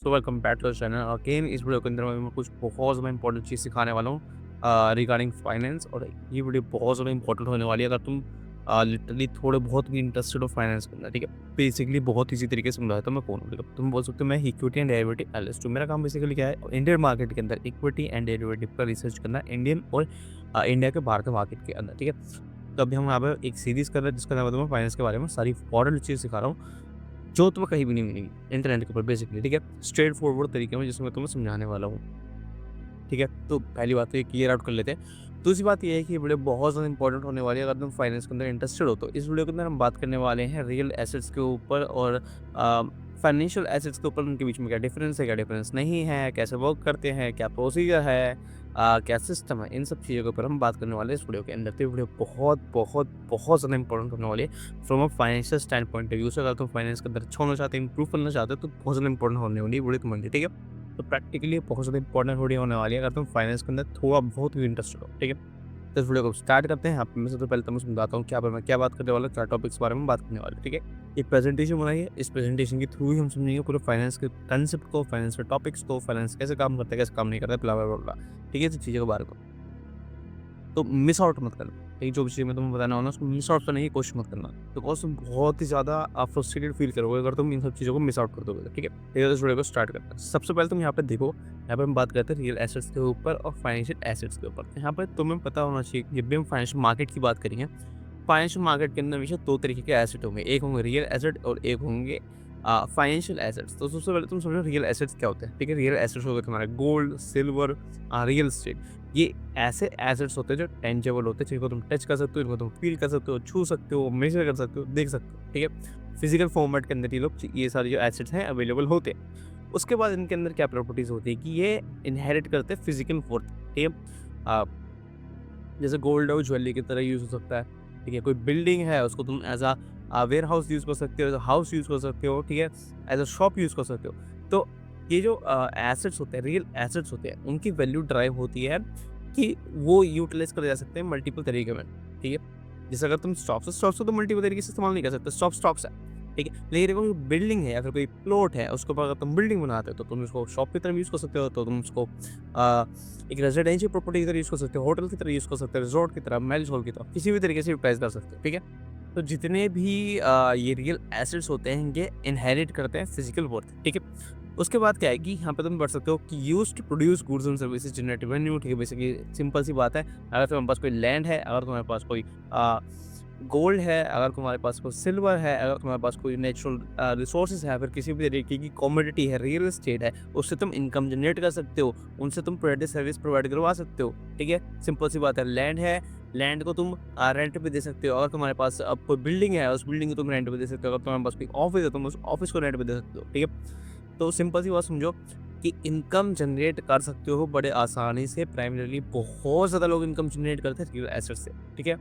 So welcome back to the channel again. इस video के अंदर मैं कुछ बहुत ज़्यादा इंपॉर्टेंट चीज़ सिखाने वाला हूँ रिगार्डिंग फाइनेंस। और ये वीडियो बहुत ज़्यादा इंपॉर्टेंट होने वाली है अगर तुम लिटरली थोड़े बहुत भी इंटरेस्टेड हो फाइनेंस के अंदर, ठीक है। बेसिकली बहुत इजी तरीके से समझाता हूँ मैं कौन हूँ, ठीक है। तुम बोल सकते हो मैं इक्विटी एंड डेरिवेटिव एनालिस्ट हूँ। मेरा काम बेसिकली क्या है, इंडियन मार्केट के अंदर इक्विटी एंड डेरिवेटिव का रिसर्च करना, इंडियन और इंडिया के बाहर के मार्केट के अंदर, ठीक है। तो अभी हम यहाँ पे एक सीरीज कर रहे हैं जिसका नाम है तुम्हें फाइनेंस के बारे में सारी इंपॉर्टेंट चीज़ सिखा रहा हूँ जो तुम्हें कहीं भी नहीं मिलेगी इंटरनेट के ऊपर बेसिकली, ठीक है। स्ट्रेट फॉरवर्ड तरीके में जिसमें तुम्हें समझाने वाला हूँ, ठीक है। तो पहली बात तो ये क्लियर आउट कर लेते हैं। दूसरी बात ये है कि ये वीडियो बहुत ज़्यादा इंपॉर्टेंट होने वाली है अगर तुम फाइनेंस के अंदर इंटरेस्टेड हो। तो इस वीडियो के अंदर हम बात करने वाले हैं रियल एसेट्स के ऊपर और फाइनेंशियल एसेट्स के ऊपर, उनके बीच में क्या डिफरेंस है, क्या डिफरेंस नहीं है, कैसे वर्क करते हैं, क्या प्रोसीजर है, क्या सिस्टम है। इन सब चीज़ों के ऊपर हम बात करने वाले हैं इस वीडियो के अंदर। तो ये वीडियो बहुत बहुत बहुत ज़्यादा इंपॉर्टेंट होने वाली है from a financial stand point of view से। अगर तुम फाइनेंस के अंदर अच्छा होना चाहते हो, इंप्रूव करना चाहते हो, तो बहुत ज़्यादा इंपॉर्टेंट होने वाली है वीडियो तुम्हारे लिए, ठीक है। तो प्रैक्टिकली बहुत ज़्यादा इंपॉर्टेंट वीडियो होने वाली है अगर तुम फाइनेंस के अंदर थोड़ा बहुत भी इंटरेस्टेड हो, ठीक है। तो इस वीडियो को स्टार्ट करते हैं। आप में सबसे पहले तो मैं समझाता हूँ क्या पर मैं क्या बात करने वाला हूँ, क्या टॉपिक्स के बारे में बात करने वाला हूँ, ठीक है। एक प्रेजेंटेशन बनाई है, इस प्रेजेंटेशन के थ्रू ही हम समझेंगे पूरे फाइनेंस के कंसेप्ट को, फाइनेंस के टॉपिक्स को, फाइनेंस कैसे काम करता है, कैसे काम नहीं करता है, ब्ला ब्ला ब्ला, ठीक है। इस चीज़ों के बारे में तो मिस आउट मत करना, ठीक है। जो भी चीज़ मैं तुम्हें बताने वाला हूँ उसको मिस आउट करने की कोशिश मत करना, बिकॉज़ तुम बहुत ही ज़्यादा फ्रस्ट्रेटेड फील करोगे अगर तुम इन सब चीज़ों को मिस आउट कर दोगे, ठीक है। तो इस वीडियो को स्टार्ट करते हैं। सबसे पहले तुम यहाँ पे देखो, यहाँ पे हम बात करते हैं रियल एसेट्स के ऊपर और फाइनेंशियल एसेट्स के ऊपर। यहाँ पे तुम्हें पता होना चाहिए कि जब भी हम फाइनेंशियल मार्केट की बात करेंगे, फाइनेंशियल मार्केट के अंदर हमेशा 2 तरीके के एसेट होंगे, एक होंगे रियल एसेट और एक होंगे फाइनेंशियल एसेट्स। तो सबसे पहले तुम समझो रियल एसेट्स क्या होते हैं, ठीक है। रियल एसेट्स हो गए तुम्हारे गोल्ड, सिल्वर, रियल एस्टेट। ये ऐसे एसेट्स होते हैं जो टेंजेबल होते हैं, जिनको तुम टच कर सकते हो, इनको तुम फील कर सकते हो, छू सकते हो, मेजर कर सकते हो, देख सकते हो, ठीक है। फिजिकल फॉर्मेट के अंदर ये सारे जो एसेट्स हैं अवेलेबल होते हैं। उसके बाद इनके अंदर क्या प्रॉपर्टीज होती है कि ये इनहेरिट करते हैं फिजिकल वर्थ, ठीक है। जैसे गोल्ड है वो ज्वेलरी की तरह यूज़ हो सकता है, ठीक है। कोई बिल्डिंग है उसको तुम एज़ वेयर हाउस यूज़ कर सकते हो, एज़ अ हाउस यूज़ कर सकते हो, ठीक है। एज़ अ शॉप यूज़ कर सकते हो। तो ये जो एसेट्स होते हैं, रियल एसेट्स होते हैं, उनकी वैल्यू ड्राइव होती है कि वो यूटिलाइज़ करे जा सकते हैं मल्टीपल तरीके में, ठीक है। जैसे अगर तुम स्टॉक्स को तो मल्टीपल तरीके से इस्तेमाल नहीं कर सकते, स्टॉक्स है, ठीक है। लेकिन कोई बिल्डिंग है या फिर कोई प्लॉट है, उसके ऊपर अगर तुम बिल्डिंग बनाते हो तो तुम उसको शॉप की तरह यूज़ कर सकते हो, तो तुम उसको अ, एक रेज़िडेंशियल प्रॉपर्टी की तरह यूज़ कर सकते हो, होटल की तरह यूज़ कर सकते हो, रिज़ॉर्ट की तरह, मैरिज हॉल की तरह, किसी भी तरीके से यूटिलाइज़ कर सकते हो, ठीक है। तो जितने भी ये रियल एसेट्स होते हैं, ये इनहेरिट करते हैं फिजिकल वर्थ, ठीक है। उसके बाद क्या है कि यहाँ पे तुम पढ़ सकते हो कि used to produce goods and services generate revenue, ठीक है। बेसिकली सिंपल सी बात है, अगर तुम्हारे पास कोई लैंड है, अगर तुम्हारे पास कोई गोल्ड है, अगर तुम्हारे पास कोई सिल्वर है, अगर तुम्हारे पास कोई नेचुरल रिसोर्सेज है, फिर किसी भी तरीके की कमोडिटी है, रियल एस्टेट है, उससे तुम इनकम जनरेट कर सकते हो, उनसे तुम प्रोडक्ट सर्विस प्रोवाइड करवा सकते हो, ठीक है। सिंपल सी बात है, लैंड है, लैंड को तुम रेंट पे दे सकते हो। अगर तुम्हारे पास अब कोई बिल्डिंग है, उस बिल्डिंग को तुम रेंट पे दे सकते हो। अगर तुम्हारे पास कोई ऑफिस है, तुम उस ऑफिस को रेंट पे दे सकते हो, ठीक है। तो सिंपल सी बात समझो कि इनकम जनरेट कर सकते हो बड़े आसानी से। प्राइमरीली बहुत ज़्यादा लोग इनकम जनरेट करते हैं रियल एसेट से, ठीक है।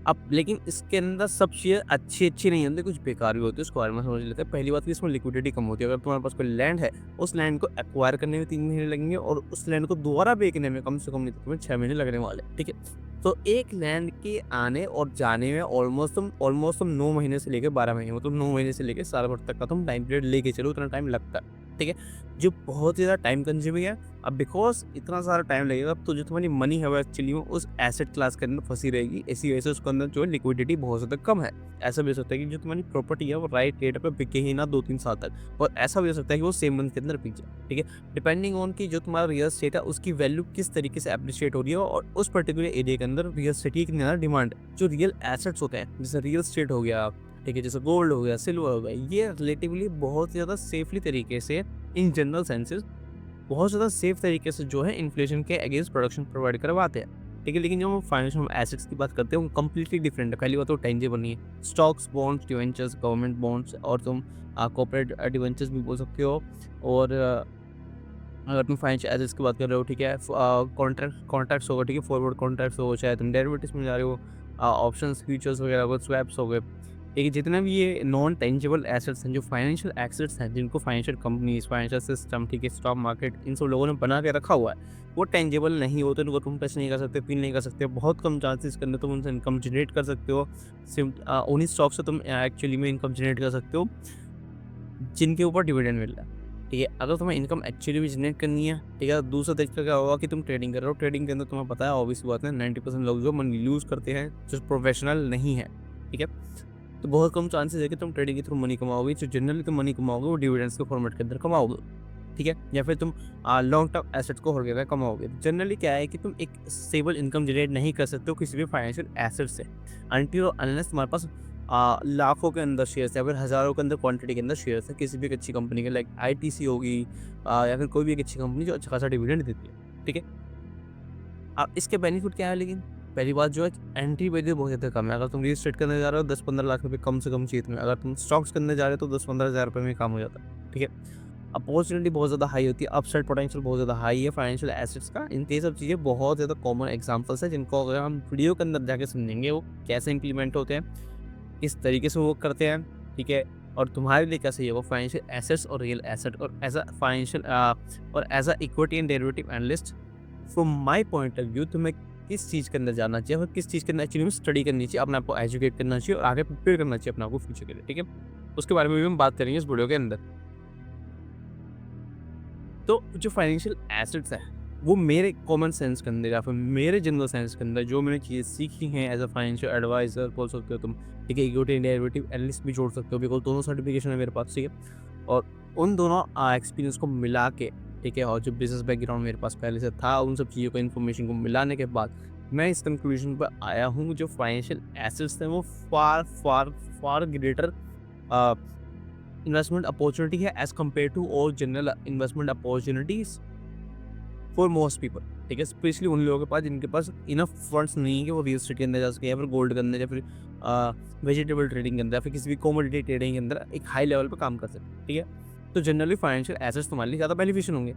अब लेकिन इसके अंदर सब चीज़ें अच्छी-अच्छी नहीं होती, कुछ बेकार भी होती है, उसके बारे में समझ लेते हैं। पहली बात कि इसमें लिक्विडिटी कम होती है। अगर तुम्हारे पास कोई लैंड है, उस लैंड को एक्वायर करने में 3 महीने लगेंगे और उस लैंड को दोबारा बेचने में कम से कम नहीं तो तुम्हें 6 महीने लगने वाले हैं, ठीक है। तो एक लैंड के आने और जाने में ऑलमोस्ट तुम 9 महीने से लेके 12 महीने, मतलब 9 महीने से लेके साल भर तक का तुम टाइम पीरियड लेके चलो, उतना टाइम लगता है, ठीक है। जो बहुत ही ज़्यादा टाइम कंज्यूमिंग है। अब बिकॉज़ इतना सारा टाइम लगेगा, तो जो तुम्हारी मनी है वो एक्चुअली में उस एसेट क्लास के अंदर फँसी रहेगी। इसी वजह से उसके अंदर जो है लिक्विडिटी बहुत ज़्यादा कम है। ऐसा भी हो सकता है कि जो तुम्हारी प्रॉपर्टी है वो राइट रेट पे बिके ही ना 2-3 साल तक, और ऐसा भी हो सकता है कि वो सेम मंथ के अंदर बिक जाए, ठीक है। डिपेंडिंग ऑन कि जो तुम्हारा रियल एस्टेट है उसकी वैल्यू किस तरीके से एप्रिशिएट हो रही है और उस पर्टिकुलर एरिया के अंदर रियल एस्टेट की कितनी ज़्यादा डिमांड है। जो रियल एसेट्स होते हैं, जैसे रियल एस्टेट हो गया, ठीक है, जैसे गोल्ड हो गया, सिल्वर हो गया, ये रिलेटिवली बहुत ही ज़्यादा सेफली तरीके से, इन जनरल सेंसेस बहुत ज़्यादा सेफ तरीके से जो है इन्फ्लेशन के अगेंस्ट प्रोडक्शन प्रोवाइड करवाते हैं, ठीक है। लेकिन जब हम फाइनेंशियल एसेट्स की बात करते हैं वो कम्प्लीटली डिफरेंट है। पहली बात तो टेंजेबल नहीं है, stocks, bonds, debentures, government bonds, और तुम कॉर्पोरेट डिवेंचर्स भी बोल सकते हो। और अगर तुम फाइनेंशियल एसेट्स की बात कर रहे हो, ठीक है, कॉन्ट्रैक्ट्स होगा, ठीक है, फॉरवर्ड कॉन्ट्रैक्ट्स हो, चाहे तुम डेरिवेटिव्स में जा रहे हो, ऑप्शंस, फ्यूचर्स वगैरह हो, स्वैप्स हो गए, ठीक है। जितने भी ये नॉन टेंजिबल एसेट्स हैं, जो फाइनेंशियल एसेट्स हैं, जिनको फाइनेंशियल कंपनीज, फाइनेंशियल सिस्टम, ठीक है, स्टॉक मार्केट, इन सब लोगों ने बना के रखा हुआ है, वो टेंजिबल नहीं होते, उनको तुम टच नहीं कर सकते, फील नहीं कर सकते। बहुत कम चांसेस के अंदर तुम उनसे इनकम जनरेट कर सकते हो। उन्हीं स्टॉक से तुम एक्चुअली में इनकम जनरेट कर सकते हो जिनके ऊपर डिविडेंड मिल रहा है। ठीक है? अगर तुम्हें इनकम एक्चुअली में जनरेट करनी है, ठीक है? दूसरा तरीका क्या होगा कि तुम ट्रेडिंग कर रहे हो, ट्रेडिंग के अंदर तुम्हें पता है ऑब्वियस सी बात है 90% लोग जो मनी लूज़ करते हैं, जो प्रोफेशनल नहीं है, ठीक है? तो बहुत कम चांसेस है कि तुम ट्रेडिंग के थ्रू मनी कमाओगे, जो जनरली तुम मनी कमाओगे वो डिविडेंड्स के फॉर्मेट के अंदर कमाओगे, ठीक है? या फिर तुम लॉन्ग टर्म एसेट्स को होल्ड करके कमाओगे। जनरली क्या है कि तुम एक स्टेबल इनकम जनरेट नहीं कर सकते हो किसी भी फाइनेंशियल एसेट से अनटिल और अनलेस तुम्हारे पास लाखों के अंदर शेयर्स या फिर हज़ारों के अंदर क्वांटिटी के अंदर शेयर्स है किसी भी एक अच्छी कंपनी के, लाइक आईटीसी होगी या फिर कोई भी एक अच्छी कंपनी जो अच्छा खासा डिविडेंड देती है, ठीक है? अब इसके बेनिफिट क्या है लेकिन? पहली बात जो है एंट्री वैल्यू बहुत ज़्यादा कम है। अगर तुम रजिस्ट्रेट करने जा रहे हो 10-15 लाख रुपए कम से कम चाहिए तुम्हें। अगर तुम स्टॉक्स करने जा रहे हो तो 10-15 हज़ार रुपए में काम हो जाता है, ठीक है? अपॉर्चुनिटी बहुत ज़्यादा हाई होती है, अपसाइड पोटेंशियल बहुत ज़्यादा हाई है फाइनेंशियल एसेट्स का। इनके ये सब चीज़ें बहुत ज़्यादा कॉमन एग्जांपल्स हैं जिनको अगर हम वीडियो के अंदर जाके समझेंगे वो कैसे इम्प्लीमेंट होते हैं, किस तरीके से वर्क करते हैं, ठीक है? और तुम्हारे लिए क्या सही है वो फाइनेंशियल एसेट्स और रियल एसेट और एज़ अ फाइनेंशियल और as a equity and derivative analyst from my point of view तुम्हें किस चीज़ के अंदर जाना चाहिए और किस चीज़ के अंदर एक्चुअली में स्टडी करनी चाहिए, अपने आप को एजुकेट करना चाहिए और आगे प्रिपेयर करना चाहिए अपने आप को फ्यूचर के लिए, ठीक है? उसके बारे में भी हम बात करेंगे इस वीडियो के अंदर। तो जो फाइनेंशियल एसेट्स हैं, वो मेरे कॉमन सेंस के अंदर या फिर मेरे जनरल सेंस के अंदर जो मैंने चीज़ें सीखी हैं एज़ अ फाइनेंशियल एडवाइज़र बोल सकते हो तुम, ठीक है? इक्विटी डेरिवेटिव एनालिस्ट भी जोड़ सकते हो बिकॉज़ दोनों सर्टिफिकेशन है मेरे पास, ठीक है? और उन दोनों एक्सपीरियंस को मिला के, ठीक है? और जो बिज़नेस बैकग्राउंड मेरे पास पहले से था, उन सब चीज़ों को इन्फॉर्मेशन को मिलाने के बाद मैं इस कंक्लूजन पर आया हूँ जो फाइनेंशियल एसेट्स हैं वो far, far, far greater a investment opportunity है as compare to all general investment opportunities for most people, ठीक है? स्पेशली उन लोगों के पास जिनके पास इनफ फंड्स नहीं है कि वो रियल एस्टेट के अंदर जा सके या फिर गोल्ड के अंदर या फिर वेजिटेबल ट्रेडिंग के अंदर या फिर किसी भी कमोडिटी ट्रेडिंग के अंदर एक हाई लेवल पे काम कर सके, ठीक है? तो जनरली फाइनेंशियल एसेट्स तुम्हारे लिए ज़्यादा बेनिफिशियल होंगे।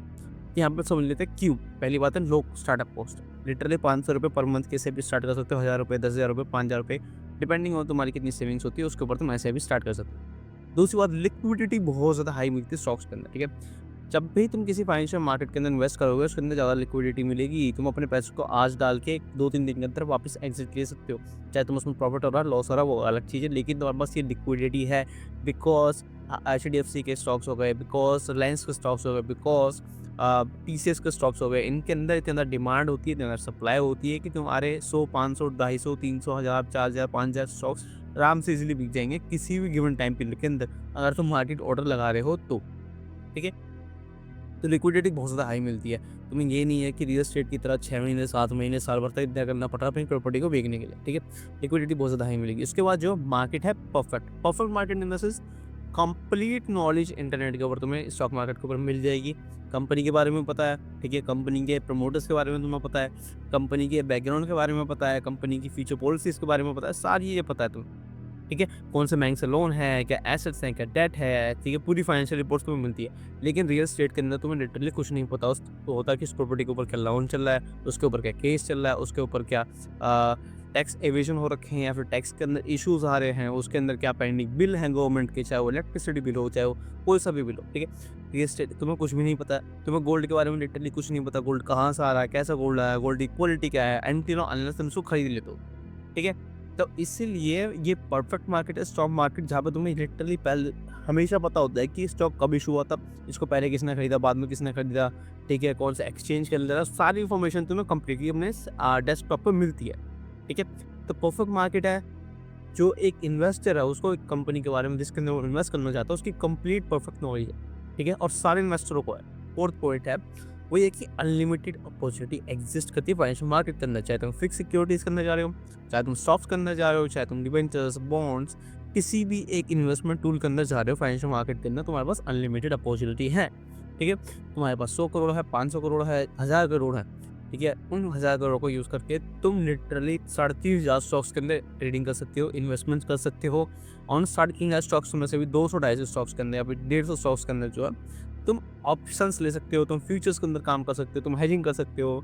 यहाँ पे समझ लेते हैं क्यों? पहली बात है लो startup cost, literally ₹500 per month कैसे भी स्टार्ट कर सकते हो, ₹1000, ₹10,000, ₹5000 डिपेंडिंग ऑन तुम्हारी कितनी सेविंग्स होती है उसके ऊपर तुम ऐसे भी स्टार्ट कर सकते हो। दूसरी बात लिक्विडिटी बहुत ज़्यादा हाई मिलती है स्टॉक्स के अंदर, ठीक है? जब भी तुम किसी फाइनेंशियल मार्केट के अंदर इन्वेस्ट करोगे उसके अंदर ज़्यादा लिक्विडिटी मिलेगी। तुम अपने पैसों को आज डाल के 2-3 दिन के अंदर वापस एग्ज़िट ले सकते हो। चाहे तुम उसमें प्रॉफ़िट हो रहा है, लॉस हो रहा है वो अलग चीज़ है, लेकिन तुम्हारे पास ये लिक्विडिटी है बिकॉज़ एचडीएफसी के स्टॉक्स हो गए, बिकॉज़ रिलायंस के स्टॉक्स हो गए, बिकॉज़ टीसीएस के स्टॉक्स हो गए। इनके अंदर इतनी ज़्यादा डिमांड होती है, इतनी ज़्यादा सप्लाई होती है कि तुम्हारे 100, 500, 250, 300, 1000, 4000, 5000 स्टॉक्स आराम से ईज़िली बिक जाएँगे किसी भी गिवन टाइम पीरियड के अंदर, अगर तुम मार्केट ऑर्डर लगा रहे हो तो, ठीक है? तो लिक्विडिटी बहुत ज़्यादा हाई मिलती है। तुम्हें ये नहीं है कि रियल एस्टेट की तरह 6 महीने, 7 महीने, साल भर तक इंतज़ार करना पड़ रहा है अपनी प्रॉपर्टी को बेचने के लिए, ठीक है? लिक्विडिटी बहुत ज़्यादा हाई मिलेगी। उसके बाद जो मार्केट है perfect, perfect market in the sense complete knowledge internet के ऊपर तुम्हें स्टॉक मार्केट के ऊपर मिल जाएगी। कंपनी के बारे में पता है, ठीक है? कंपनी के प्रमोटर्स के बारे में तुम्हें पता है, कंपनी के बैकग्राउंड के बारे में पता है, कंपनी की फ्यूचर पॉलिसीज़ के बारे में पता है, सारी चीज़ें पता है तुम्हें। ठीक है? कौन से बैंक से लोन है, क्या एसेट्स हैं, क्या डेट है, ठीक है? पूरी फाइनेंशियल रिपोर्ट्स तुम्हें मिलती है। लेकिन रियल एस्टेट के अंदर तुम्हें लिटरली कुछ नहीं पता उस तो होता कि उस प्रॉपर्टी के ऊपर क्या लोन चल रहा है, उसके ऊपर क्या केस चल रहा है, उसके ऊपर क्या टैक्स एवेज़न हो रखे हैं या फिर टैक्स के अंदर इश्यूज़ आ रहे हैं, उसके अंदर क्या पेंडिंग बिल हैं गवर्नमेंट के, चाहे वो इलेक्ट्रिसिटी बिल हो, चाहे वो कोई सा भी बिल हो, ठीक है? रियल एस्टेट तुम्हें कुछ भी नहीं पता है, तुम्हें गोल्ड के बारे में लिटरली कुछ नहीं पता, गोल्ड कहाँ से आ रहा है, कैसा गोल्ड आया है, गोल्ड की क्वालिटी क्या है, अनटिल अनलेस तुम उसको खरीद लेते हो, ठीक है? तो इसीलिए ये परफेक्ट मार्केट है स्टॉक मार्केट जहाँ पे तुम्हें लिटरली पहले हमेशा पता होता है कि स्टॉक कब इशू हुआ था, इसको पहले किसने खरीदा, बाद में किसने खरीदा, ठीक है? कौन सा एक्सचेंज कर रहा है, सारी इन्फॉर्मेशन तुम्हें कंप्लीटली अपने डेस्कटॉप पे मिलती है, ठीक है? तो परफेक्ट मार्केट है जो एक इन्वेस्टर है उसको एक कंपनी के बारे में जिसके अंदर वो इन्वेस्ट करना चाहता है उसकी कंप्लीट परफेक्ट नॉलेज है, ठीक है? और सारे इन्वेस्टरों को है। फोर्थ पॉइंट है वो ये कि अनलिमिटेड अपॉर्चुनिटी एग्जिस्ट करती है फाइनेंशियल मार्केट के अंदर, चाहे तुम फिक्स सिक्योरिटीज के अंदर जा रहे हो, चाहे तुम स्टॉक्स के अंदर जा रहे हो, चाहे तुम डिबेंचर्स, बॉन्ड्स, किसी भी एक इन्वेस्टमेंट टूल के अंदर जा रहे हो फाइनेंशियल मार्केट के अंदर तुम्हारे पास अनलिमिटेड अपॉर्चुनिटी है, ठीक है? तुम्हारे पास 100 करोड़ है, 500 करोड़ है, 1000 करोड़ है, ठीक है? उन 1000 करोड़ को यूज़ करके तुम लिटरली 30,000 स्टॉक्स के अंदर ट्रेडिंग कर सकते हो, इन्वेस्टमेंट्स कर सकते हो। ऑन 30,000 स्टॉक्स में से भी 200-250 स्टॉक्स के अंदर या फिर 150 स्टॉक्स के अंदर जो है तुम ऑप्शंस ले सकते हो, तुम फ्यूचर्स के अंदर काम कर सकते हो, तुम हेजिंग कर सकते हो,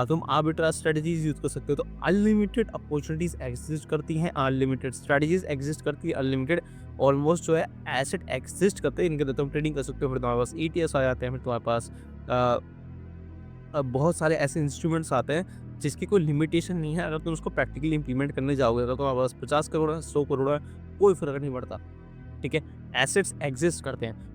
तुम आर्बिट्राज स्ट्रेटजीज यूज़ कर सकते हो। तो अनलिमिटेड अपॉर्चुनिटीज़ एग्जिस्ट करती हैं, अनलिमिटेड स्ट्रेटजीज एग्जिस्ट करती है, अनलिमिटेड ऑलमोस्ट जो है एसेट एग्जिस्ट करते हैं, इनके अंदर तुम ट्रेडिंग कर सकते हो। फिर तुम्हारे पास ईटीएस आ जाते हैं, फिर तुम्हारे पास बहुत सारे ऐसे इंस्ट्रूमेंट्स आते हैं जिसकी कोई लिमिटेशन नहीं है। अगर तुम उसको प्रैक्टिकली इंप्लीमेंट करने जाओगे, अगर तुम्हारे पास 50 करोड़ है, 100 करोड़ है, कोई फ़र्क नहीं पड़ता, ठीक है? एसेट्स एग्जिस्ट करते हैं।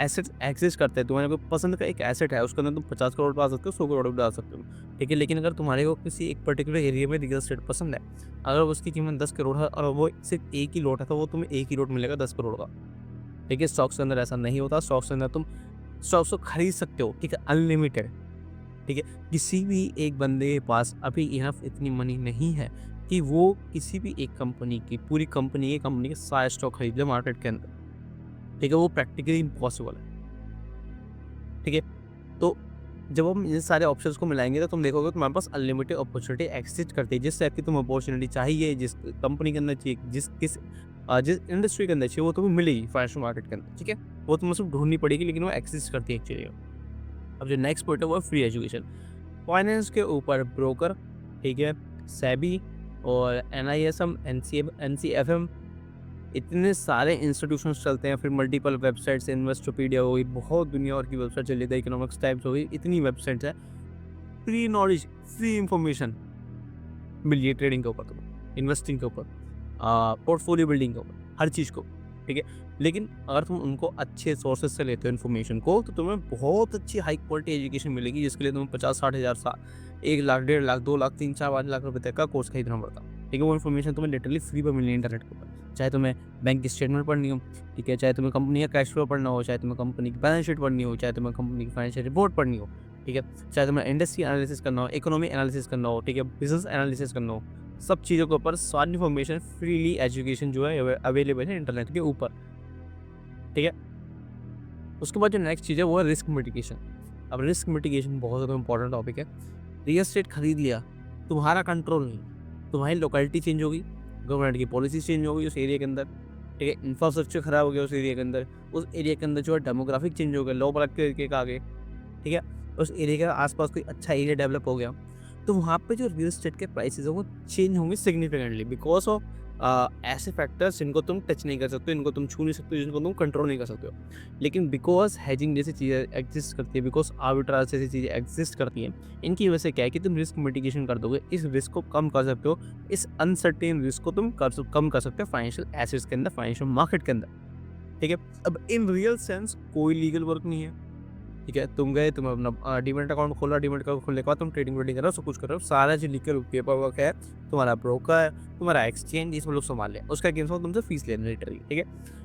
एसेट्स एग्ज़िस्ट करते हैं, तुम्हारे को पसंद का एक एसेट है, उसके अंदर तुम 50 करोड़ डाल सकते हो, 100 करोड़ भी डाल सकते हो, ठीक है? लेकिन अगर तुम्हारे को किसी एक पर्टिकुलर एरिया में रियल एस्टेट पसंद है, अगर उसकी कीमत 10 करोड़ है और वो सिर्फ़ एक ही लॉट है, तो वो तुम्हें एक ही लॉट मिलेगा 10 करोड़ का, ठीक है? स्टॉक्स के अंदर ऐसा नहीं होता, स्टॉक्स के अंदर तुम स्टॉक्स को खरीद सकते हो, ठीक है? अनलिमिटेड, ठीक है? किसी भी एक बंदे के पास अभी इनफ इतनी मनी नहीं है कि वो किसी भी एक कंपनी की, पूरी कंपनी के सारे स्टॉक खरीद ले मार्केट के अंदर, ठीक है? वो प्रैक्टिकली इम्पॉसिबल है, ठीक है? तो जब हम इन सारे ऑप्शंस को मिलाएँगे तो तुम देखोगे तुम्हारे पास अनलिमिटेड अपॉर्चुनिटी एक्सिस्ट करती है। जिस टाइप की तुम्हें अपॉर्चुनिटी चाहिए, जिस कंपनी के अंदर चाहिए, जिस इंडस्ट्री के अंदर चाहिए, वो तुम्हें मिलेगी फाइनेंशियल मार्केट के अंदर, ठीक है? वो तुम्हें सिर्फ ढूँढनी पड़ेगी, लेकिन वो एक्सिस्ट करती है एक्चुअली। अब जो नेक्स्ट पॉइंट है वो है फ्री एजुकेशन। फाइनेंस के ऊपर ब्रोकर, ठीक है, सेबी और एनआईएसएम, एनसीएफएम, इतने सारे इंस्टीट्यूशंस चलते हैं, फिर मल्टीपल वेबसाइट्स, इन्वेस्टोपीडिया हो गई, बहुत दुनिया भर की वेबसाइट चल रही है, इकोनॉमिक्स टाइम्स हो गई, इतनी वेबसाइट्स हैं। फ्री नॉलेज, फ्री इंफॉर्मेशन मिल रही है ट्रेडिंग के ऊपर, तुम्हें इन्वेस्टिंग के ऊपर, पोर्टफोलियो बिल्डिंग के ऊपर, हर चीज़ को, ठीक है? लेकिन अगर तुम उनको अच्छे सोर्सेज से लेते हो इन्फॉर्मेशन को, तो तुम्हें बहुत अच्छी हाई क्वालिटी एजुकेशन मिलेगी, जिसके लिए तुम्हें 50-60 हज़ार 1 लाख, 1.5 लाख, 2 लाख, 3, 4, 5 लाख रुपए तक का कोर्स खरीदना पड़ता, ठीक है? वो इन्फॉर्मेशन तुम्हें लिटरली फ्री पर मिलनी है इंटरनेट के ऊपर। चाहे तुम्हें बैंक की स्टेटमेंट पढ़नी हो, ठीक है? चाहे तुम्हें कंपनी का कैश फ्लो पढ़ना हो, चाहे तुम्हें कंपनी की बैलेंस शीट पढ़नी हो, चाहे तुम्हें कंपनी की फाइनेंशियल रिपोर्ट पढ़नी हो, ठीक है? चाहे तुम्हें इंडस्ट्री एनालिसिस करना हो, इकोनॉमी एनालिसिस करना हो, ठीक है? बिज़नेस एनालिसिस करना हो, सब चीज़ों के ऊपर सारी इन्फॉर्मेशन फ्रीली एजुकेशन जो है अवेलेबल है इंटरनेट के ऊपर, ठीक है? उसके बाद जो नेक्स्ट चीज़ है वो है रिस्क मिटिगेशन। अब रिस्क मिटिगेशन बहुत ज़्यादा इंपॉर्टेंट टॉपिक है। रियल एस्टेट खरीद लिया, तुम्हारा कंट्रोल नहीं, तुम्हारी लोकेलिटी चेंज होगी, गवर्नमेंट की पॉलिसी चेंज होगी उस एरिया के अंदर, ठीक है? इंफ्रास्ट्रक्चर खराब हो गया उस एरिया के अंदर, उस एरिया के अंदर जो है डेमोग्राफिक चेंज हो गया, लोग अलग तरीके के आ गए, ठीक है? उस एरिया के आस-पास कोई अच्छा एरिया डेवलप हो गया, तो वहाँ पे जो रियल एस्टेट के प्राइसेज़ हैं वो चेंज होंगे सिग्निफिकेंटली, बिकॉज़ ऑफ ऐसे फैक्टर्स जिनको तुम टच नहीं कर सकते, इनको तुम छू नहीं सकते, जिनको तुम कंट्रोल नहीं कर सकते हो। लेकिन बिकॉज़ हेजिंग जैसी चीज़ें एग्ज़िस्ट करती है, बिकॉज़ आर्बिट्राज जैसी चीज़ें एग्ज़िस्ट करती हैं, इनकी वजह से क्या है कि तुम रिस्क मिटिगेशन कर दोगे, इस रिस्क को कम कर सकते हो, इस अनसर्टेन रिस्क को तुम कम कर सकते हो फाइनेंशियल एसेट्स के अंदर, फाइनेंशियल मार्केट के अंदर, ठीक है? अब इन रियल सेंस कोई लीगल वर्क नहीं है, ठीक है? तुम गए, तुम अपना डीमैट अकाउंट खोला, डीमैट अकाउंट खोलने के बाद तुम ट्रेडिंग वेडिंग कर रहे हो, सब कुछ कर रहे हो, सारा जो लीगल पेपर वर्क है, तुम्हारा ब्रोकर, तुम्हारा एक्सचेंज, इसमें लोग संभाल लें, उसका अगेंस्ट में तुमसे फीस ले रहे हैं लिटरली, ठीक है?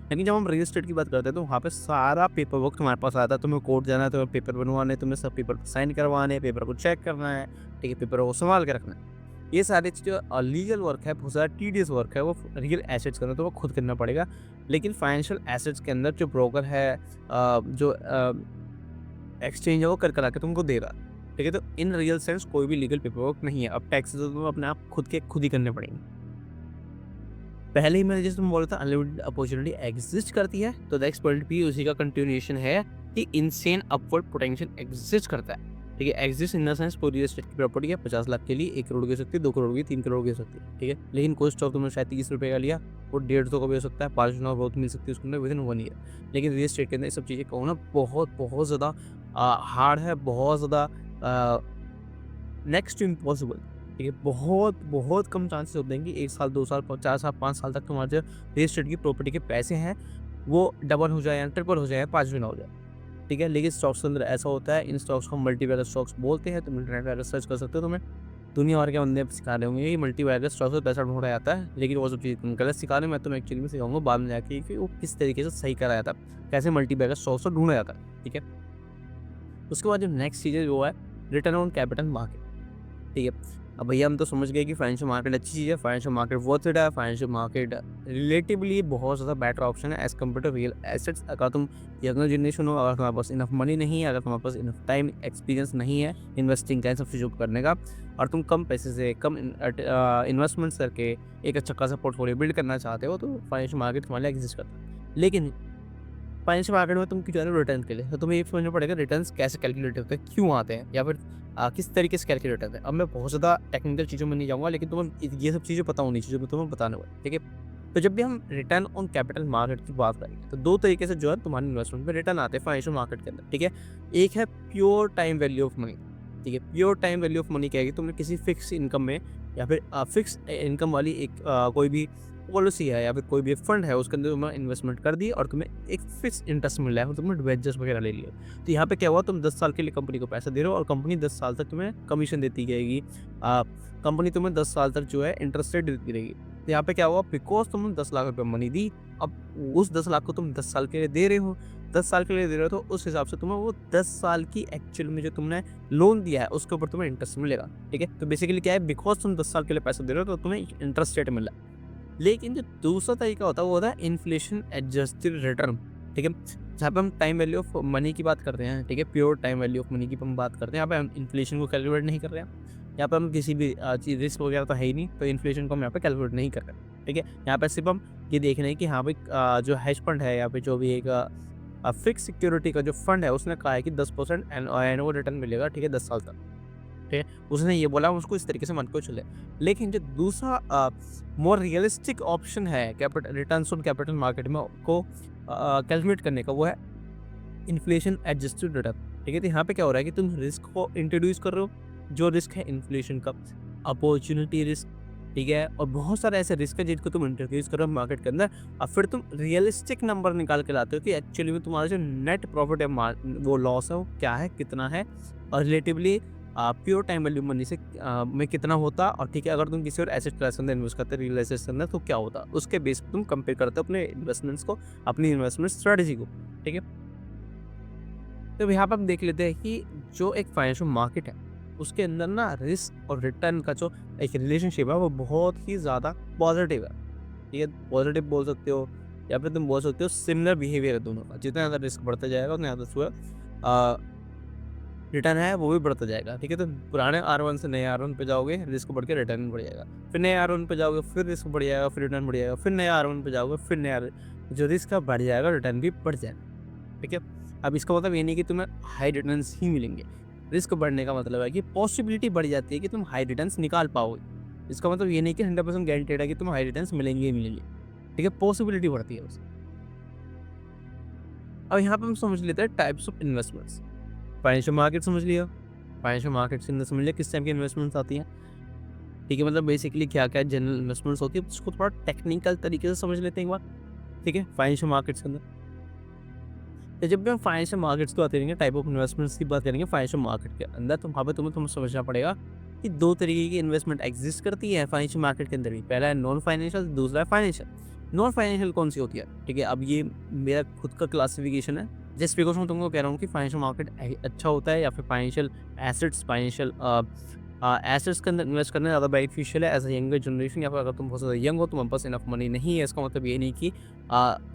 लेकिन जब हम रियल एस्टेट की बात करते हैं तो वहाँ पे सारा पेपर वर्क तुम्हारे पास आता है, तुम्हें कोर्ट जाना है, तुम्हें पेपर बनवाने, तुम्हें सब पेपर साइन करवाने, पेपर को चेक करना है, ठीक है? पेपर को संभाल के रखना है। ये सारी चीज़ें लीगल वर्क है, बहुत ज़्यादा टीडियस वर्क है, वो रियल एसेट्स के अंदर तो वो खुद करना पड़ेगा। लेकिन फाइनेंशियल एसेट्स के अंदर जो ब्रोकर है, जो एक्सचेंज है, वो कर करा के तुमको देगा, ठीक है? तो इन रियल सेंस कोई भी लीगल पेपर वर्क नहीं है। अब टैक्सेस तो तुम्हें अपने आप खुद ही करने पड़ेंगे। पहले ही मैंने जैसे तुम बोला था अनलिमिटेड अपॉर्चुनिटी एग्जिस्ट करती है, तो नेक्स्ट पॉइंट भी उसी का कंटिन्यूएशन है कि इनसेन अपवर्ड पोटेंशियल एग्जिस्ट करता है, ठीक है? एग्जिस्ट इन द सेंस कोई रियल एस्टेट की प्रॉपर्टी है 50 लाख के लिए 1 करोड़ की हो सकती है, 2 करोड़ की, 3 करोड़ की हो सकती है, ठीक है? लेकिन कोई स्टॉक तुमने शायद 30 रुपये का लिया, वो 150 का भी हो सकता है, 5 गुना बहुत मिल सकती है उसके अंदर विदिन 1 ईयर। लेकिन रियल एस्टेट के अंदर ये सब चीज़ें कहूँ ना, बहुत ज़्यादा हार्ड है, बहुत ज़्यादा नेक्स्ट टू इम्पॉसिबल, ठीक है? बहुत कम चांसेस होते हैं कि 1 साल, 2 साल, 4 साल, 5 साल तक तुम्हारे जो रियल एस्टेट की प्रॉपर्टी के पैसे हैं, वो डबल हो जाए या ट्रिपल हो जाए या 5 गुना हो जाए, ठीक है? लेकिन स्टॉक्स के अंदर ऐसा होता है, इन स्टॉक्स को मल्टीबैगर स्टॉक्स बोलते हैं, तुम इंटरनेट पर सर्च कर सकते हो, तुम्हें दुनिया भर के बंदे सिखा रहे होंगे कि मल्टीबैगर स्टॉक्स में पैसा ढूँढा जाता है, लेकिन वो सब चीज़ तुम गलत सिखा रहे हो। मैं तुम्हें एक्चुअली में सिखाऊँगा बाद में जाके कि वो किस तरीके से सही करा जाता है, कैसे मल्टीबैगर स्टॉक्स को ढूँढा जाता है, ठीक है? उसके बाद जो नेक्स्ट चीज़ है वो है रिटर्न ऑन कैपिटल मार्केट, ठीक है? अब भैया हम तो समझ गए कि फाइनेंशियल मार्केट अच्छी चीज़ है, फाइनेंशियल मार्केट वर्थ इट है, फाइनेंशियल मार्केट रिलेटिवली बहुत ज़्यादा बेटर ऑप्शन है as compare to real assets. अगर तुम यंगर जनरेशन हो, अगर तुम्हारे पास इनफ मनी नहीं है, अगर तुम्हारे पास इनफ टाइम एक्सपीरियंस नहीं है इन्वेस्टिंग का, इन सब चीज़ों को करने का, और तुम कम पैसे से कम इन्वेस्टमेंट्स करके एक अच्छा खासा पोर्टफोलियो बिल्ड करना चाहते हो, तो फाइनेंशियल मार्केट तुम्हारे लिए एग्जिस्ट करता है। लेकिन फाइनेंशियल मार्केट में तुम क्यों जा रहे हो रिटर्न के लिए, तो तुम्हें ये समझना पड़ेगा रिटर्न्स कैसे कैलकुलेट होते हैं, क्यों आते हैं, या फिर किस तरीके से कैलकुलेट होते हैं। अब मैं बहुत ज़्यादा टेक्निकल चीज़ों में नहीं जाऊँगा, लेकिन तुम्हें ये सब चीज़ें पता होनी चाहिए जो मैं तुम्हें बताने वाला हूँ, ठीक है? तो जब भी हम रिटर्न ऑन कैपिटल मार्केट की बात करेंगे, तो 2 तरीके से जो है तुम्हारे इन्वेस्टमेंट में रिटर्न आते हैं फाइनेंशियल मार्केट के अंदर, ठीक है? एक है pure time value of money, ठीक है? Pure time value of money क्या है कि तुमने किसी फिक्स इनकम में या फिर फिक्स इनकम वाली एक कोई भी पॉलिसी है या फिर कोई भी फंड है उसके अंदर तुमने इन्वेस्टमेंट कर दी और तुम्हें एक फिक्स इंटरेस्ट मिल रहा है, तुमने डिबेंचर्स वगैरह ले लिया। तो यहाँ पे क्या हुआ, तुम 10 साल के लिए कंपनी को पैसा दे रहे हो और कंपनी 10 साल तक तुम्हें कमीशन देती जाएगी। कंपनी तुम्हें 10 साल तक जो है इंटरेस्ट रेट देती रहेगी। तो यहाँ पे क्या हुआ, बिकॉज़ तुमने 10 लाख रुपए मनी दी, अब उस 10 लाख को तुम 10 साल के लिए दे रहे हो, 10 साल के लिए दे रहे हो तो उस हिसाब से तुम्हें वो 10 साल की एक्चुअल में जो तुमने लोन दिया है उसके ऊपर तुम्हें इंटरेस्ट मिलेगा, ठीक है? तो बेसिकली क्या है, बिकॉज़ तुम 10 साल के लिए पैसा दे रहे हो तो तुम्हें इंटरेस्ट रेट मिल रहा है। लेकिन जो दूसरा तरीका होता है वो होता है इन्फ्लेशन एडजस्टेड रिटर्न, ठीक है? जहाँ पे हम टाइम वैल्यू ऑफ मनी की बात करते हैं, ठीक है? Pure time value of money की हम बात करते हैं, यहाँ पे हम इन्फ्लेशन को कैलकुलेट नहीं कर रहे हैं। यहाँ पे हम किसी भी चीज़ रिस्क वगैरह तो है ही नहीं, तो इन्फ्लेशन को हम यहाँ पे कैलकुलेट नहीं कर रहे हैं, ठीक है? यहाँ पे सिर्फ हम ये देख रहे हैं कि हाँ भाई, जो हेज फंड है या फिर जो भी एक फिक्स सिक्योरिटी का जो फंड है उसने कहा है कि 10% एनुअल रिटर्न मिलेगा, ठीक है, 10 साल तक। ठीक है, उसने ये बोला, हम उसको इस तरीके से मान के चले। लेकिन जो दूसरा मोर रियलिस्टिक ऑप्शन है capital returns on capital market में को कैलकुलेट करने का, वो है इन्फ्लेशन एडजस्टेड रिटर्न, ठीक है? तो यहाँ पे क्या हो रहा है कि तुम रिस्क को इंट्रोड्यूस कर रहे हो, जो रिस्क है इन्फ्लेशन का, अपॉर्चुनिटी रिस्क, ठीक है? और बहुत सारे ऐसे रिस्क है जिनको तुम इंट्रोड्यूस कर रहे हो मार्केट के अंदर, और फिर तुम रियलिस्टिक नंबर निकाल के लाते हो कि एक्चुअली में तुम्हारा जो नेट प्रॉफिट है, वो लॉस है, वो क्या है, कितना है, और relatively pure time value money से में कितना होता, और ठीक है, अगर तुम किसी और एसेट क्लास के अंदर इन्वेस्ट करते रियल एसेट के अंदर तो क्या होता, उसके बेस पे तुम कंपेयर करते हो अपने इन्वेस्टमेंट्स को, अपनी इन्वेस्टमेंट स्ट्रेटजी को, ठीक है? तो यहाँ पर हम देख लेते हैं कि जो एक फाइनेंशियल मार्केट है उसके अंदर ना रिस्क और रिटर्न का जो एक रिलेशनशिप है वो बहुत ही ज़्यादा पॉजिटिव है, ठीक है? पॉजिटिव बोल सकते हो या फिर तुम बोल सकते हो सिमिलर बिहेवियर है दोनों का। जितना ज़्यादा रिस्क बढ़ता जाएगा उतना ज़्यादा जो रिटर्न है वो भी बढ़ता जाएगा, ठीक है? तो पुराने R1 से नए R1 पे जाओगे, रिस्क बढ़ के रिटर्न बढ़ जाएगा। फिर नए R1 पे जाओगे, फिर रिस्क बढ़ जाएगा, फिर रिटर्न बढ़ जाएगा। फिर नए R1 पे जाओगे, फिर नया जो रिस्क है बढ़ जाएगा, रिटर्न भी बढ़ जाएगा, ठीक है? अब इसका मतलब ये नहीं कि तुम्हें हाई रिटर्न्स ही मिलेंगे। रिस्क बढ़ने का मतलब है कि पॉसिबिलिटी बढ़ जाती है कि तुम हाई रिटर्न्स निकाल पाओगे। इसका मतलब ये नहीं कि 100% गारंटेड है कि तुम्हें हाई रिटर्न्स मिलेंगे ही मिलेंगे, ठीक है? पॉसिबिलिटी बढ़ती है बस। अब यहाँ पे हम समझ लेते हैं types of investments. Financial market समझ लिया, फाइनेंशियल मार्केट के अंदर समझ लिया किस टाइप की इन्वेस्टमेंट्स आती हैं, ठीक है? मतलब बेसिकली क्या-क्या जनरल इन्वेस्टमेंट्स होती है, उसको थोड़ा टेक्निकल तरीके से समझ लेते हैं एक बार, ठीक है? फाइनेंशियल मार्केट्स के अंदर। तो जब भी हम फाइनेंशियल मार्केट्स की बात करेंगे, टाइप ऑफ इन्वेस्टमेंट्स की बात करेंगे फाइनेंशियल मार्केट के अंदर, तो वहाँ पे तुम्हें समझना पड़ेगा कि 2 तरीके की इन्वेस्टमेंट एग्जिस्ट करती है फाइनेंशियल मार्केट के अंदर भी। पहला है नॉन फाइनेंशियल, दूसरा है फाइनेंशियल। नॉन फाइनेंशियल कौन-सी होती है, ठीक है? अब ये मेरा खुद का क्लासिफिकेशन है, जस्ट बिकॉज़ मैं तुमको कह रहा हूँ कि फाइनेंशियल मार्केट अच्छा होता है या फिर फाइनेंशियल एसेट्स के अंदर इन्वेस्ट करना ज़्यादा बेनिफिशियल है एज़ अ यंगर जनरेशन, या फिर अगर तुम बहुत ज़्यादा यंग हो, तुम्हारे पास इनफ मनी नहीं है, इसका मतलब ये नहीं कि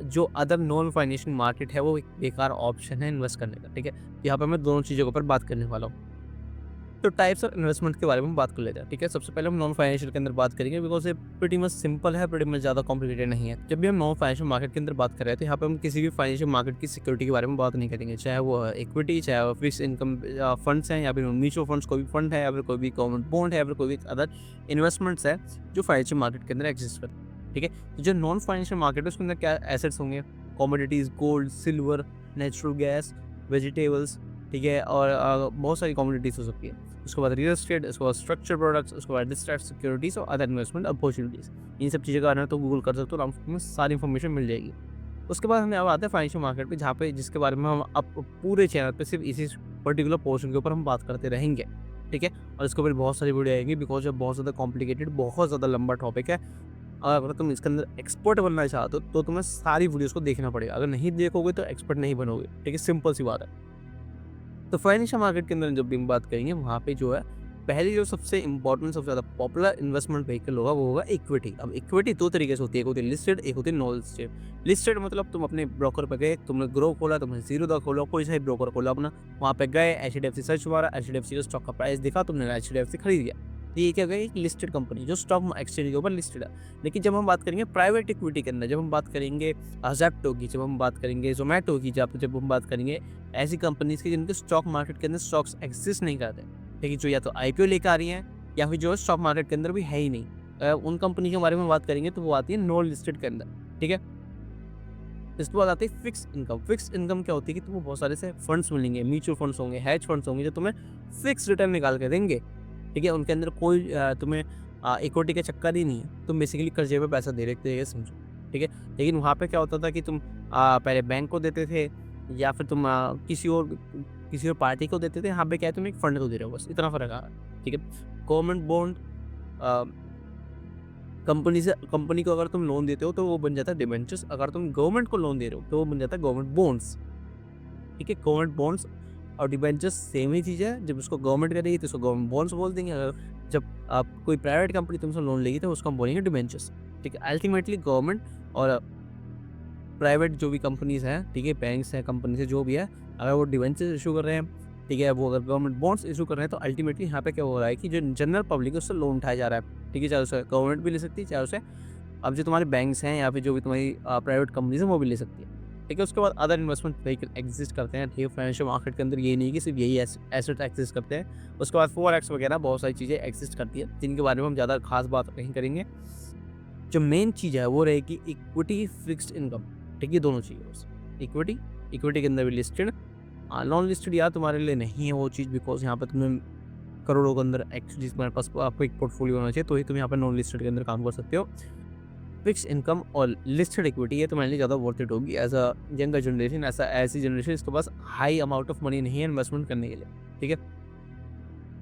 जो अदर नॉन फाइनेंशियल मार्केट है वो एक बेकार ऑप्शन है इन्वेस्ट करने का, ठीक है? यहाँ पे मैं दोनों चीज़ों के ऊपर बात करने वाला हूँ। तो टाइप्स ऑफ इन्वेस्टमेंट के बारे में बात कर लेते हैं, ठीक है? सबसे पहले हम नॉन फाइनेंशियल के अंदर बात करेंगे, बिकॉज़ ये प्रीटी मच सिंपल है, प्रीटी मच ज़्यादा कॉम्प्लिकेटेड नहीं है। जब भी हम नॉन फाइनेंशियल मार्केट के अंदर बात कर रहे हैं, तो यहाँ पे हम किसी भी फाइनेंशियल मार्केट की सिक्योरिटी के बारे में बात नहीं करेंगे, चाहे वो इक्विटी, चाहे वो फिक्स्ड इनकम फंड्स हैं, या फिर म्यूचुअल फंड्स कोई भी फंड है, या फिर कोई भी गवर्नमेंट बॉन्ड है, या फिर कोई भी अदर इन्वेस्टमेंट्स है जो फाइनेंशियल मार्केट के अंदर एग्जिस्ट करते हैं, ठीक है? तो जो नॉन फाइनेंशियल मार्केट है उसके अंदर क्या एसेट्स होंगे, commodities, gold, silver, natural gas, vegetables, ठीक है? और बहुत सारी कमोडिटीज़ हो सकती है। उसके बाद रियल एस्टेट, उसके बाद स्ट्रक्चर प्रोडक्ट्स, उसके बाद डिस्ट्रेस्ड सिक्योरिटीज़ और अदर इन्वेस्टमेंट अपॉर्चुनिटीज़। इन सब चीज़ों का आना तो गूगल कर सकते हो, आपको सारी इन्फॉर्मेशन मिल जाएगी। उसके बाद हमें अब आते हैं फाइनेंशियल मार्केट पे, जहाँ पे जिसके बारे में हम अब पूरे चैनल पे सिर्फ इसी पर्टिकुलर पोर्शन के ऊपर हम बात करते रहेंगे, ठीक है? और इसके ऊपर बहुत सारी वीडियो आएंगी, बिकॉज ये बहुत ज़्यादा कॉम्प्लिकेटेड, बहुत ज़्यादा लंबा टॉपिक है। और अगर तुम इसके अंदर एक्सपर्ट बनना चाहते हो तो तुम्हें सारी वीडियोज़ को देखना पड़ेगा। अगर नहीं देखोगे तो एक्सपर्ट नहीं बनोगे, ठीक है? सिंपल सी बात है। तो फाइनेंशियल मार्केट के अंदर जब भी हम बात करेंगे, वहाँ पे जो है पहली जो सबसे इंपॉर्टेंट, सबसे ज़्यादा पॉपुलर इन्वेस्टमेंट व्हीकल होगा वो होगा इक्विटी। अब इक्विटी 2 तरीके से होती है, एक होती है लिस्टेड, एक होती है नॉन लिस्टेड। लिस्टेड मतलब तुम अपने ब्रोकर पे गए, तुमने ग्रो खोला, तुमने जीरोधा खोला, कोई सा भी ब्रोकर खोला अपना, वहाँ पे गए, एचडीएफसी सर्च मारा, एचडीएफसी का स्टॉक का प्राइस दिखा, तुमने एचडीएफसी खरीद लिया। तो ये क्या हो गया, एक लिस्टेड कंपनी जो स्टॉक एक्सचेंज के ऊपर लिस्टेड है। लेकिन जब हम बात करेंगे प्राइवेट इक्विटी के अंदर, जब हम बात करेंगे ज़ेप्टो की, जब हम बात करेंगे ज़ोमैटो की, जब हम बात करेंगे ऐसी कंपनीज़ की जिनके स्टॉक मार्केट के अंदर स्टॉक्स एक्सिस्ट नहीं करते, लेकिन जो या तो आईपीओ लेकर आ रही हैं या फिर जो स्टॉक मार्केट के अंदर भी है ही नहीं, उन कंपनी के बारे में बात करेंगे तो वो आती है नॉन लिस्टेड के अंदर, ठीक है? इसके बाद आती है फिक्स्ड इनकम। फिक्स्ड इनकम क्या होती है कि तुमको बहुत सारे से फंड्स मिलेंगे, म्यूचुअल फंड्स होंगे, हेज फंड्स होंगे, जो तुम्हें फिक्स रिटर्न निकाल के देंगे, ठीक है? उनके अंदर कोई तुम्हें इक्विटी का चक्कर ही नहीं है, तुम बेसिकली कर्जे पे पैसा दे रहे थे, ये समझो, ठीक है। लेकिन वहाँ पे क्या होता था कि तुम पहले बैंक को देते थे या फिर तुम किसी और पार्टी को देते थे, यहाँ पे क्या है तुम एक फंड को दे रहे हो, बस इतना फ़र्क आ रहा है, ठीक है। गवर्नमेंट बॉन्ड अ, कंपनी को अगर तुम लोन देते हो तो वो बन जाता है डिबेंचर्स, अगर तुम गवर्नमेंट को लोन दे रहे हो तो वो बन जाता है गवर्नमेंट बॉन्ड्स, ठीक है। गवर्नमेंट बॉन्ड्स और डिबेंचर्स सेम ही चीज़ है, जब उसको गवर्नमेंट करेगी तो उसको गवर्नमेंट बॉन्ड्स बोल देंगे, अगर जब आप कोई प्राइवेट कंपनी तुमसे लोन लेगी तो उसको हम बोलेंगे डिबेंचर्स, ठीक है। अल्टीमेटली गवर्नमेंट और प्राइवेट जो भी कंपनीज़ हैं, ठीक है, बैंक्स हैं, कंपनीज़ हैं, जो भी है, अगर वो डिबेंचर्स इश्यू कर रहे हैं, ठीक है, वो अगर गवर्नमेंट बॉन्ड्स इश्यू कर रहे हैं, तो अल्टीमेटली यहाँ पे क्या हो रहा है कि जो जनरल पब्लिक है उससे लोन उठाया जा रहा है, ठीक है, चाहे उसे गवर्नमेंट भी ले सकती है, चाहे उसे अब जो तुम्हारे बैंक्स हैं या फिर जो भी तुम्हारी प्राइवेट कंपनीज़ हैं वो भी ले सकती है, ठीक है। उसके बाद अदर इन्वेस्टमेंट व्हीकल एग्जिस्ट करते हैं, ठीक है, फाइनेंशियल मार्केट के अंदर ये नहीं कि सिर्फ यही एसेट एक्सिस्ट करते हैं, उसके बाद फोरेक्स वगैरह बहुत सारी चीज़ें एक्सिस्ट करती है, जिनके बारे में हम ज़्यादा खास बात नहीं करेंगे। जो मेन चीज़ है वो रहेगी इक्विटी, फिक्स्ड इनकम, ठीक है, दोनों चाहिए बस। इक्विटी, इक्विटी के अंदर भी लिस्टेड, नॉन लिस्टेड यार तुम्हारे लिए नहीं है वो चीज़, बिकॉज़ यहाँ पे तुम्हें करोड़ों के अंदर एक्चुअली तुम्हारे पास आपको एक पोर्टफोलियो होना चाहिए, तो ही तुम यहाँ पे नॉन लिस्टेड के अंदर काम कर सकते हो। फिक्स्ड इनकम और लिस्टेड इक्विटी ये तुम्हारे लिए ज़्यादा वर्थ इट होगी एज़ अ यंगर जनरेशन, ऐसी जनरेशन जिसके पास हाई अमाउंट ऑफ मनी नहीं है इन्वेस्टमेंट करने के लिए, ठीक है।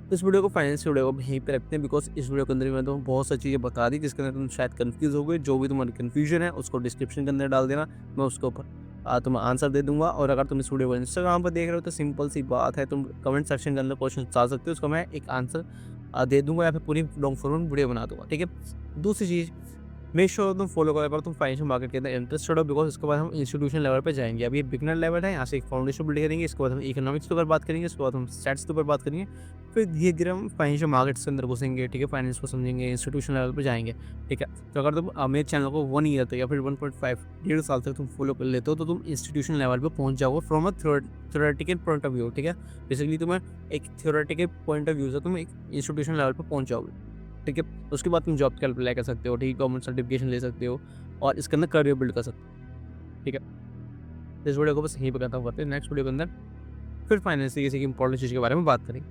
तो इस वीडियो को फाइनेंस वीडियो को यहीं पे रखते हैं, बिकॉज़ इस वीडियो के अंदर मैंने तुम्हें बहुत सारी चीज़ें बता दी जिसके अंदर तुम शायद कन्फ्यूज़ हो गए। जो भी तुम्हारी कन्फ्यूजन है उसको डिस्क्रिप्शन के अंदर डाल देना, मैं उसके ऊपर तुम्हें आंसर दे दूँगा। और अगर तुम इस वीडियो को इंस्टाग्राम पर देख रहे हो तो सिंपल सी बात है, तुम कमेंट सेक्शन के अंदर क्वेश्चन डाल सकते हो, उसका मैं एक आंसर दे दूँगा या फिर पूरी लॉन्ग फॉर्म में वीडियो बना दूँगा, ठीक है। दूसरी चीज़, मेक श्योर तुम फॉलो करो अगर तुम फाइनेंशियल मार्केट के अंदर इंटरेस्टेड हो, बिकॉज़ इसके बाद हम इंस्टीट्यूशन लेवल पे जाएँगे। अभी ये बिगिनर लेवल है, यहाँ से एक फाउंडेशन बिल्ड करेंगे, इसके बाद हम इकोनॉमिक्स के ऊपर बात करेंगे, इसके बाद हम स्टैट्स के ऊपर बात करेंगे, फिर धीरे-धीरे हम फाइनेंशियल मार्केट्स के अंदर घुसेंगे, ठीक है, फाइनेंस को समझेंगे, इंस्टीट्यूशन लेवल पे जाएँगे, ठीक है। तो अगर तुम मेरे चैनल को 1 ईयर तक या फिर 1.5 डेढ़ साल तक तुम फॉलो कर लेते हो, तो तुम इंस्टीट्यूशन लेवल पे पहुँच जाओगे from a theoretical point of view, ठीक है। बेसिकली तुम्हें एक थ्योरेटिकल पॉइंट ऑफ व्यू से तुम एक इंस्टीट्यूशन लेवल पे पहुँच जाओगे, ठीक है। उसके बाद तुम जॉब के लिए अप्लाई कर सकते हो, ठीक है, गवर्नमेंट सर्टिफिकेशन ले सकते हो और इसके अंदर करियर बिल्ड कर सकते हो, ठीक है। तो इस वीडियो को बस यहीं पे खत्म करते हैं, नेक्स्ट वीडियो के अंदर फिर फाइनेंस की किसी की इंपॉर्टेंट चीज़ के बारे में बात करेंगे।